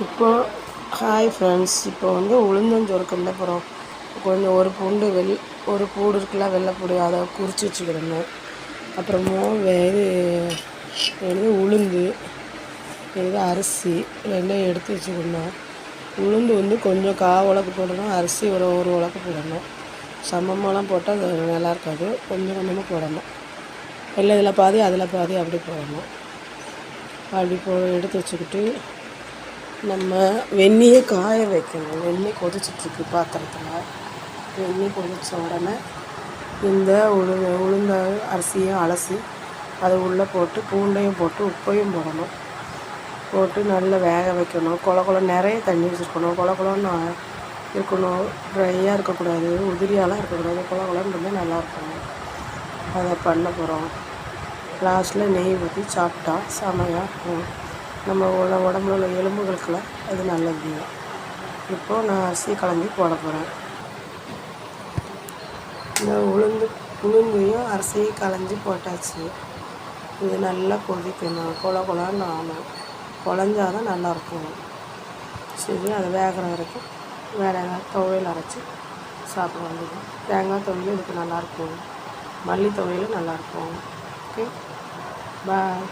இப்போ hi friends, இப்போ உளுந்தஞ்சோறு கிண்ட போகிறோம். கொஞ்சம் ஒரு பூடு இருக்குல்ல, வெள்ளைப்பூடு, அதை குறித்து வச்சுக்கிடணும். அப்புறமா உளுந்து, அரிசி ரெண்டையும் எடுத்து வச்சுக்கணும். உளுந்து கொஞ்சம் உலக்கு போடணும், அரிசி ஒரு உலக்கு போடணும். சமமாலாம் போட்டால் அது நல்லா இருக்காது, கொஞ்சம் கொஞ்சமாக போடணும். இல்லை இதில் பாதி அதில் பாதி அப்படி போடணும். அப்படி எடுத்து வச்சுக்கிட்டு நம்ம வெந்நியை காய வைக்கணும். வெந்நீர் கொதிச்சிட்ருக்கு பாத்திரத்தில். வெந்நீர் கொதித்த உடனே இந்த உளுந்த அரிசியும் அலசி அதை உள்ளே போட்டு பூண்டையும் போட்டு உப்பையும் போடணும். போட்டு நல்லா வேக வைக்கணும். கொல நிறைய தண்ணி வச்சுருக்கணும். கொலன்னு இருக்கணும், ட்ரையாக இருக்கக்கூடாது, உதிரியாலாம் இருக்கக்கூடாது. கொலன்னு இருந்தால் நல்லாயிருக்கும். அதை பண்ண போகிறோம். லாஸ்ட்டில் நெய் ஊற்றி சாப்பிட்டா செமையாக இருக்கும். நம்ம உடம்புல உள்ள எலும்புகளுக்கெல்லாம் அது நல்லது. இப்போது நான் அரிசி கலந்து போட போகிறேன். இந்த உளுந்தையும் அரிசியும் கலஞ்சி போட்டாச்சு. இது நல்லா கொதிக்கணும், கொலன்னு ஆகணும். குழஞ்சாதான் நல்லாயிருக்கும். சரி, அதை வேகிற வரைக்கும் வேறு ஏதாவது துவையல் அரைச்சி சாப்பிட வேண்டியது. தேங்காய் துவையல் இதுக்கு நல்லாயிருக்கும், மல்லி துவையலும் நல்லாயிருக்கும். ஓகே, பாய்.